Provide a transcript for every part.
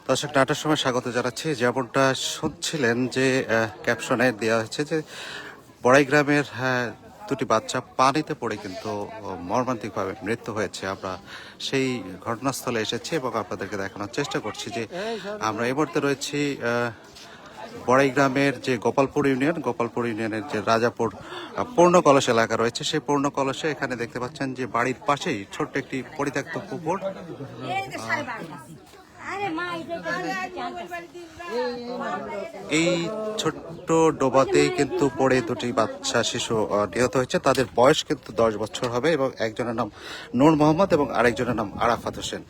দর্শক, নাটার সময় স্বাগত জানাচ্ছি। যেমনটা শুনছিলেন যে ক্যাপশনে দেওয়া হয়েছে যে বড়াই গ্রামের দুটি বাচ্চা পানিতে পড়ে কিন্তু মর্মান্তিকভাবে মৃত্যু হয়েছে। আমরা সেই ঘটনাস্থলে এসেছি এবং আপনাদেরকে দেখানোর চেষ্টা করছি যে আমরা এই মুহূর্তে রয়েছি বড়াই গ্রামের যে গোপালপুর ইউনিয়নের যে রাজাপুর পূর্ণ কলস এলাকা রয়েছে, সেই পূর্ণ কলসে এখানে দেখতে পাচ্ছেন যে বাড়ির পাশেই ছোট্ট একটি পরিত্যক্ত পুকুর। এই ছোট্ট ডোবাতেই কিন্তু পড়ে দুটি বাচ্চা শিশু নিহত হয়েছে। তাদের বয়স কিন্তু 10 বছর হবে এবং একজনের নাম নূর মোহাম্মদ এবং আরেকজনের নাম আরাফাত হোসেন।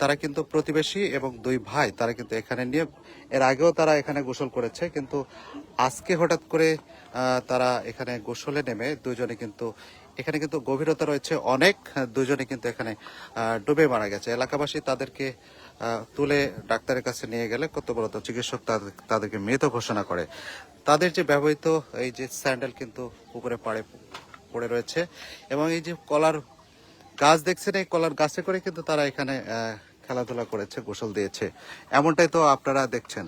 তারা কিন্তু প্রতিবেশী এবং দুই ভাই। তারা কিন্তু এখানে নিয়ে এর আগেও তারা এখানে গোসল করেছে, কিন্তু আজকে হঠাৎ করে তারা এখানে গোসলে নেমে দুজনে কিন্তু এখানে কিন্তু গভীরতা রয়েছে অনেক, দুজনে কিন্তু এখানে ডুবে মারা গেছে। এলাকাবাসী তাদেরকে তুলে ডাক্তারের কাছে নিয়ে গেলে কর্তব্যরত চিকিৎসক তাদেরকে মৃত ঘোষণা করে। তাদের যে ব্যবহৃত এই যে স্যান্ডেল কিন্তু পুকুরে পড়ে রয়েছে এবং এই যে কলার গাছ দেখছেন, এই কলার গাছে করে কিন্তু তারা এখানে খেলাধুলা করেছে, গোসল দিয়েছে। এমনটাই তো আপনারা দেখছেন।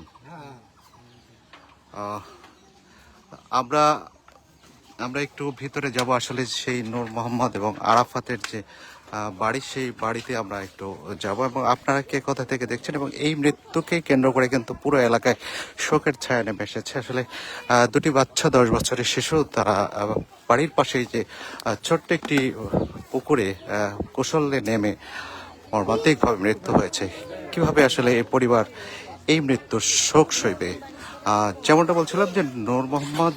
আমরা আমরা একটু ভিতরে যাব, আসলে সেই নূর মোহাম্মদ এবং আরাফাতের যে বাড়ি, সেই বাড়িতে আমরা একটু যাব এবং আপনারা কে কোথা থেকে দেখছেন। এবং এই মৃত্যুকে কেন্দ্র করে কিন্তু পুরো এলাকায় শোকের ছায়া নেমে এসেছে। আসলে দুটি বাচ্চা 10 বছরের শিশু, তারা বাড়ির পাশেই যে ছোট্ট একটি পুকুরে গোসলে নেমে মর্মান্তিকভাবে মৃত্যু হয়েছে। কিভাবে আসলে এই পরিবার এই মৃত্যুর শোক সইবে? যেমনটা বলছিলাম যে নূর মোহাম্মদ,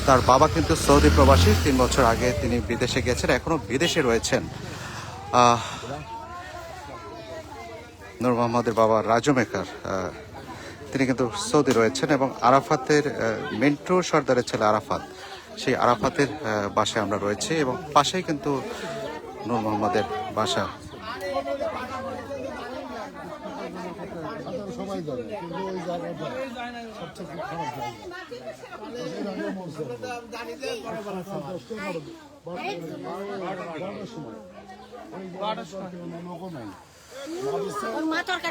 তার বাবা কিন্তু সৌদি প্রবাসী। 3 বছর আগে তিনি বিদেশে গেছেন, এখনো বিদেশে রয়েছেন। নূর মোহাম্মদের বাবা রাজু মেকার, তিনি কিন্তু সৌদি রয়েছেন। এবং আরাফাতের মিন্টু সর্দারের ছেলে আরাফাত, সেই আরাফাতের বাসায় আমরা রয়েছি এবং পাশেই কিন্তু নূর মোহাম্মদের বাসা। সবাই জানে, কিন্তু ওই জায়গাটা সবচেয়ে খুব খারাপ জায়গা।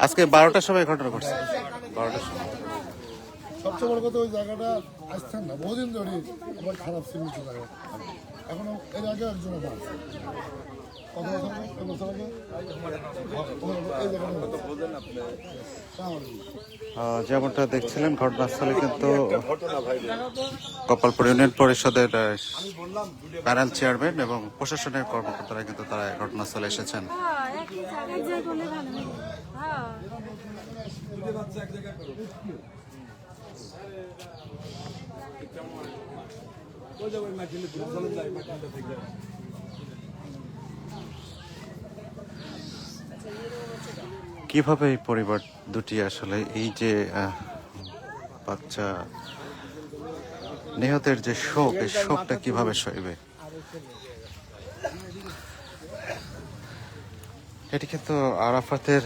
আজকে 12টার সময় ঘটনা ঘটছে। 12টার সময় সবচেয়ে বড় কথা, ওই জায়গাটা আসছেন না বহুদিন ধরে, আবার খারাপ ছিল জায়গা। এখনো এর আগে একজন যেমনটা দেখছিলেন ঘটনাস্থলে কিন্তু গোপালপুর ইউনিয়ন পরিষদের প্যানেল চেয়ারম্যান এবং প্রশাসনের কর্মকর্তারা কিন্তু তারা ঘটনাস্থলে এসেছেন। কিভাবে এই পরিবার দুটি আসলে এই যে বাচ্চা নিহতের যে শোক, এই শোকটা কিভাবে সইবে? এটি কিন্তু আরাফাতের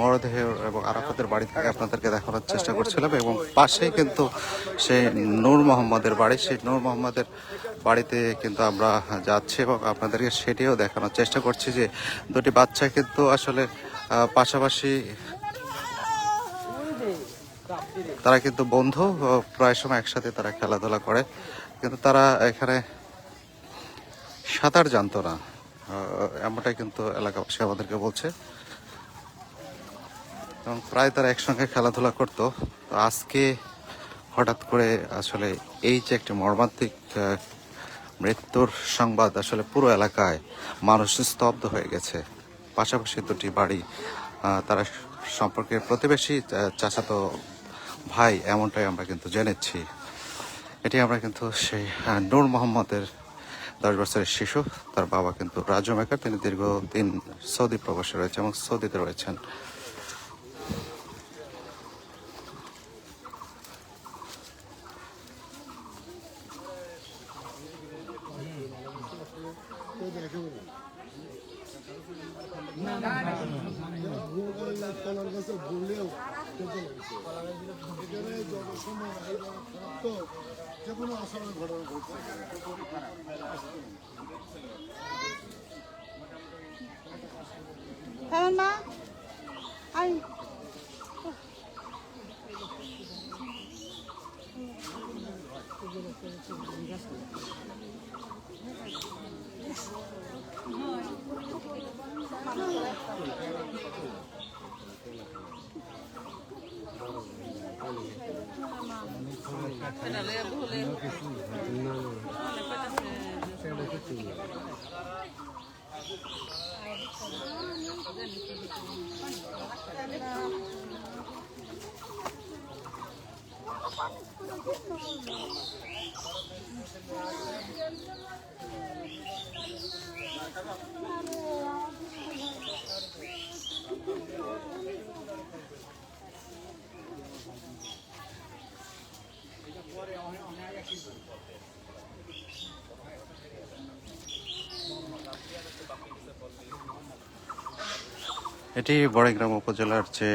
মরদেহ এবং আরাফাতের বাড়ি থেকে আপনাদেরকে দেখানোর চেষ্টা করছিলাম এবং পাশেই কিন্তু সেই নূর মোহাম্মদের বাড়ি। সেই নূর মোহাম্মদের বাড়িতে কিন্তু আমরা যাচ্ছি এবং আপনাদেরকে সেটিও দেখানোর চেষ্টা করছি যে দুটি বাচ্চা কিন্তু আসলে পাশাপাশি, তারা কিন্তু বন্ধু, প্রায় সময় একসাথে তারা খেলাধুলা করে, কিন্তু তারা এখানে সাঁতার জানতো না, এমনটাই কিন্তু এলাকাবাসী আমাদেরকে বলছে। এবং প্রায় তারা একসঙ্গে খেলাধুলা করতো। আজকে হঠাৎ করে আসলে এই যে একটি মর্মান্তিক মৃত্যুর সংবাদ, আসলে পুরো এলাকায় মানুষ স্তব্ধ হয়ে গেছে। পাশাপাশি দুটি বাড়ি, তারা সম্পর্কে প্রতিবেশী, চাচাতো ভাই, এমনটাই আমরা কিন্তু জেনেছি। এটি আমরা কিন্তু সেই নূর মোহাম্মদের 10 বছরের শিশু, তার বাবা কিন্তু রাজু মেকার, তিনি দীর্ঘদিন সৌদি প্রবাসে রয়েছে এবং সৌদিতে রয়েছেন। যে কোনো অসময় ঘটনা ঘটছে। এটি বড়াইগ্রাম উপজেলার যে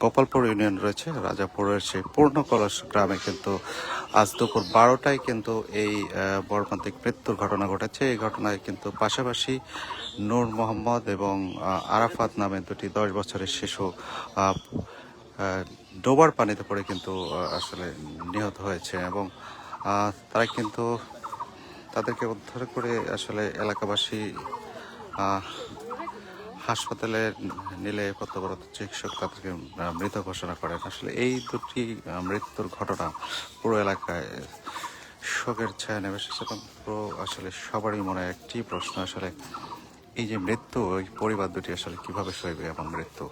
গোপালপুর ইউনিয়ন রয়েছে, রাজাপুরের সেই পূর্ণ কলস গ্রামে কিন্তু আজ দুপুর 12টায় কিন্তু এই মর্মান্তিক মৃত্যুর ঘটনা ঘটেছে। এই ঘটনায় কিন্তু পাশাপাশি নূর মোহাম্মদ এবং আরাফাত নামে দুটি 10 বছরের শিশু ডোবার পানিতে পড়ে কিন্তু আসলে নিহত হয়েছে এবং তারা কিন্তু তাদেরকে উদ্ধার করে আসলে এলাকাবাসী হাসপাতালে নিলে কর্তব্যরত চিকিৎসক তাদেরকে মৃত ঘোষণা করেন। আসলে এই দুটি মৃত্যুর ঘটনা পুরো এলাকায় শোকের ছায়া নেমে এসেছে এবং পুরো আসলে সবারই মনে একটি প্রশ্ন, আসলে এই যে মৃত্যু, ওই পরিবার দুটি আসলে কিভাবে সইবে এমন মৃত্যু।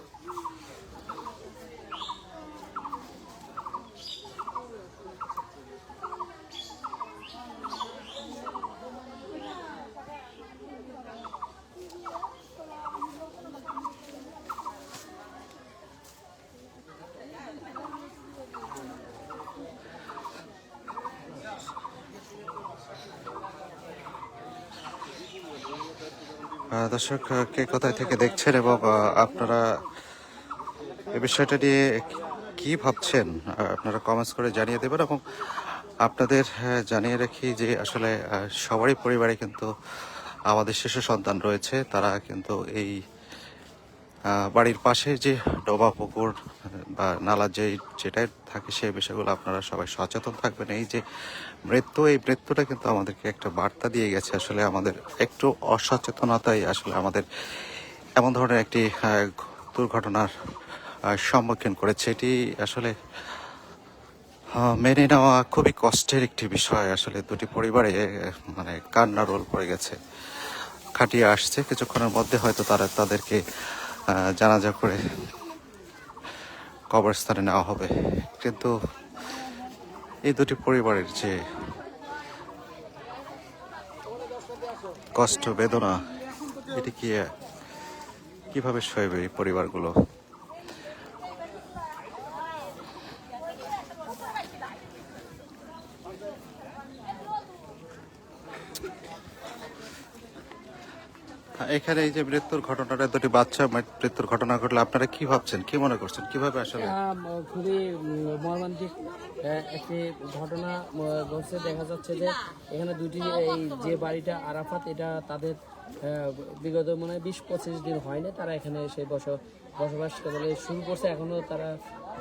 দর্শক, কে কোথায় থেকে দেখছেন এবং আপনারা এই বিষয়টা নিয়ে কি ভাবছেন আপনারা কমেন্টস করে জানিয়ে দেবেন। এবং আপনাদের জানিয়ে রাখি যে আসলে সবারই পরিবারে কিন্তু আমাদের শিশু সন্তান রয়েছে। তারা কিন্তু এই বাড়ির পাশে যে ডোবা পুকুর বা নালা যেটাই থাকে সেই বিষয়গুলো আপনারা সবাই সচেতন থাকবেন। এই যে মৃত্যু, এই মৃত্যুটা কিন্তু আমাদেরকে একটা বার্তা দিয়ে গেছে, আসলে আমাদের একটু অসচেতনতাই আসলে আমাদের এমন ধরনের একটি দুর্ঘটনার সম্মুখীন করেছে। এটি আসলে মেনে নেওয়া খুবই কষ্টের একটি বিষয়। আসলে দুটি পরিবারে মানে কান্না রোল পড়ে গেছে, খাটিয়ে আসছে। কিছুক্ষণের মধ্যে হয়তো তারা তাদেরকে জানাজা করে কবরস্থানে নেওয়া হবে, কিন্তু এই দুটি পরিবারের যে কষ্ট বেদনা, এটি কিভাবে সইবে এই পরিবারগুলো। এখানে এই যে মৃত্যুর ঘটনাটা, দুটি বাচ্চা মৃত্যুর ঘটনা ঘটলে আপনারা কি ভাবছেন, কি মনে করছেন, কিভাবে আসলে? খুবই মর্মান্তিক একটি ঘটনা ঘটছে। দেখা যাচ্ছে যে এখানে দুটি, এই যে বাড়িটা আরাফাত, এটা তাদের বিগত মনে হয় 20-25 দিন হয়নি তারা এখানে এসে বসবাস করে শুরু করছে। এখনো তারা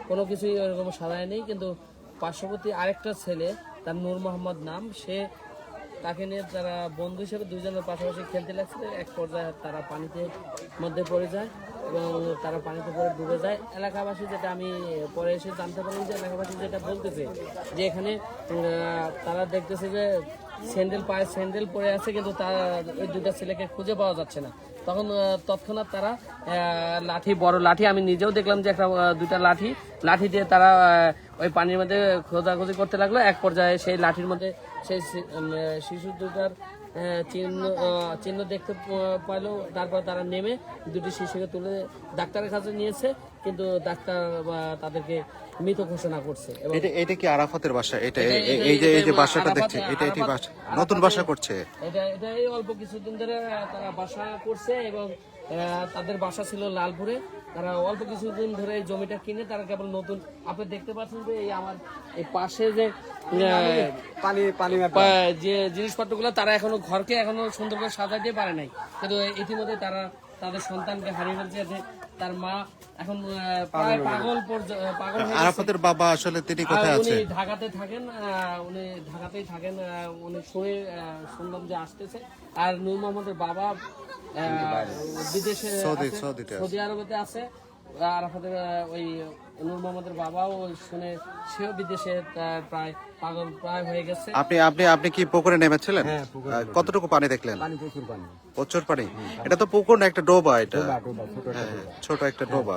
কোনো কিছুই ওরকম সারায় নেই, কিন্তু পার্শ্ববর্তী আরেকটা ছেলে, তার নূর মোহাম্মদ নাম, তাকে নিয়ে তারা বন্ধু হিসেবে দুইজনের পাশাপাশি খেলতে লাগছিল। এক পর্যায়ে তারা পানিতে মধ্যে পড়ে যায় এবং তারা পানিতে পড়ে ডুবে যায়। এলাকাবাসী, যেটা আমি পরে এসে জানতে পারলাম, যে এলাকাবাসী যেটা বলতেছে যে এখানে তারা দেখতেছে যে পায়ে স্যান্ডেল পরে আছে, কিন্তু তার ওই দুটা ছেলেকে খুঁজে পাওয়া যাচ্ছে না। তখন তৎক্ষণাৎ তারা বড় লাঠি, আমি নিজেও দেখলাম যে একটা দুটা লাঠি দিয়ে তারা ওই পানির মধ্যে খোঁজাখুঁজি করতে লাগলো। এক পর্যায়ে সেই লাঠির মধ্যে সেই শিশু দুটার চিহ্ন দেখতে পাইলো। তারপর তারা নেমে দুটি শিশুকে তুলে ডাক্তারের কাছে নিয়েছে, কিন্তু ডাক্তার তাদেরকে মৃত ঘোষণা করছে। এটা কি আরাফাতের বাসা? এই যে বাসাটা দেখছি, এটি বাসা, নতুন বাসা করছে। এটা এই অল্প কিছুদিন ধরে তারা বাসা করছে এবং তাদের বাসা ছিল লালপুরে। তারা অল্প কিছুদিন ধরে এই জমিটা কিনে তারা কেবল নতুন, আপনি দেখতে পাচ্ছেন যে এই আমার এই পাশে যে যে জিনিসপত্রগুলো, তারা ঘরকে এখনো সুন্দর করে সাজাইতে পারে নাই, কিন্তু ইতিমধ্যে তারা তাদের সন্তানকে হারিয়ে ফেলছে। তার মা এখন প্রায় পাগল হয়ে গেছে। আরাফাতের বাবা আসলে তিনি কোথায় উনি আছে? ঢাকাতে থাকেন, উনি ঢাকাতেই থাকেন। উনি শুনলাম যে আসতেছে। আর নূর মোহাম্মদের বাবা বিদেশে আছে, সৌদিতে আছে। সৌদি আরবেতে আছে। আরাফাতের ওই নূর মোহাম্মদের বাবাও শুনে সেও বিদেশে প্রায় পাগল প্রায় হয়ে গেছে। আপনি কি পুকুরে নেমেছিলেন? কতটুকু পানি দেখলেন? প্রচুর পানি। এটা তো পুকুর না, একটা ডোবা। এটা ছোট একটা ডোবা।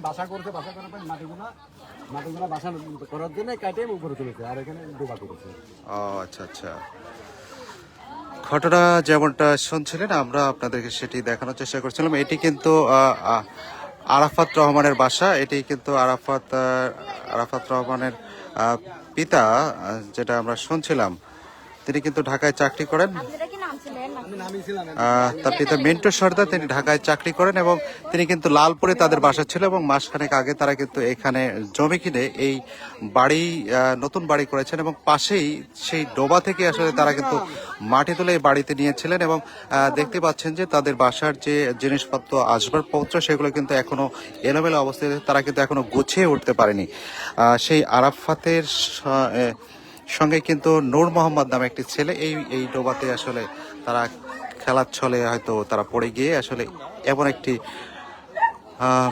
বাসা করতে বাসা করার পর মাটিগুলা বাসা করার জন্য কাটে উপরে তুলেছে, আর এখানে ডোবা করেছে। ও আচ্ছা আচ্ছা। ঘটনা যেমনটা শুনছিলেন আমরা আপনাদেরকে সেটি দেখানোর চেষ্টা করছিলাম। এটি কিন্তু আরাফাত রহমানের বাসা। এটি কিন্তু আরাফাত রহমানের পিতা, যেটা আমরা শুনছিলাম, তিনি কিন্তু ঢাকায় চাকরি করেন। তার পিতা মিন্টু সর্দার, তিনি ঢাকায় চাকরি করেন এবং তিনি কিন্তু লালপুরে তাদের বাসা ছিল এবং মাসখানেক আগে তারা কিন্তু এখানে জমি কিনে এই বাড়ি নতুন বাড়ি করেছেন এবং পাশেই সেই ডোবা থেকে আসলে তারা কিন্তু মাটি তুলে এই বাড়িতে নিয়েছিলেন এবং দেখতে পাচ্ছেন যে তাদের বাসার যে জিনিসপত্র আসবাবপত্র সেগুলো কিন্তু এখনো এলোমেলো অবস্থায়, তারা কিন্তু এখনো গুছিয়ে উঠতে পারেনি। সেই আরাফাতের সঙ্গে কিন্তু নূর মোহাম্মদ নামে একটি ছেলে এই ডোবাতে আসলে তারা খেলার ছলে হয়তো তারা পড়ে গিয়ে আসলে এমন একটি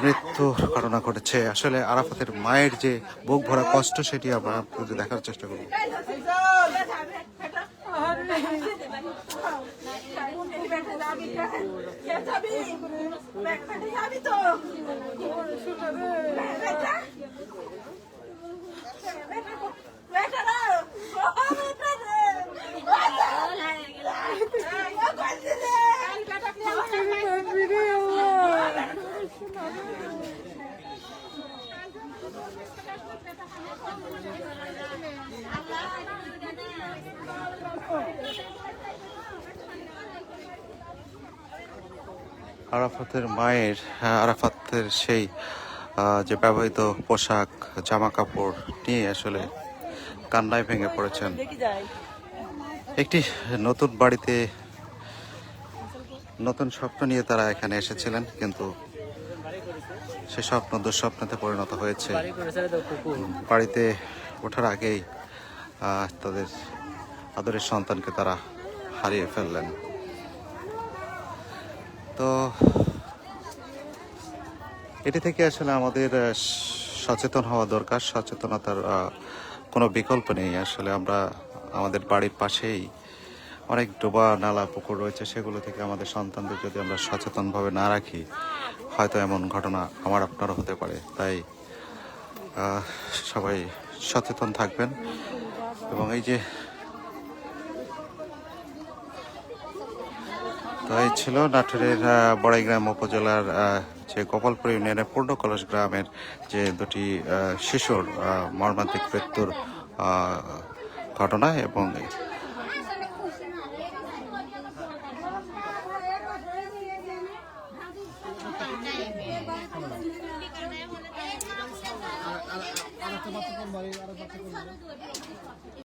মৃত্যুর ঘটনা ঘটেছে। আসলে আরাফাতের মায়ের যে বুক ভরা কষ্ট সেটি আমরা আপনাদের দেখার চেষ্টা করব। আরাফাতের মায়ের, আরাফাতের সেই যে ব্যবহৃত পোশাক জামা কাপড় নিয়ে আসলে কান্নায় ভেঙে পড়েছেন। একটি নতুন বাড়িতে নতুন স্বপ্ন নিয়ে তারা এখানে এসেছিলেন, কিন্তু সে স্বপ্ন দুঃস্বপ্নতে পরিণত হয়েছে। বাড়িতে ওঠার আগেই তাদের আদরের সন্তানকে তারা হারিয়ে ফেললেন। তো এটি থেকে আসলে আমাদের সচেতন হওয়া দরকার। সচেতনতার কোনো বিকল্প নেই। আসলে আমরা আমাদের বাড়ির পাশেই অনেক ডোবা নালা পুকুর রয়েছে, সেগুলো থেকে আমাদের সন্তানদের যদি আমরা সচেতনভাবে না রাখি, হয়তো এমন ঘটনা আমার আপনারও হতে পারে। তাই সবাই সচেতন থাকবেন। এবং এই যে তো এই ছিল নাটোরের বড়াইগ্রাম উপজেলার যে গোপালপুর ইউনিয়নের পূর্ণকলস গ্রামের যে দুটি শিশুর মর্মান্তিক মৃত্যুর ঘটনা। এবং আর একটা বাচ্চা কোন বাড়ি, আর একটা বাচ্চা কোন বাড়ি?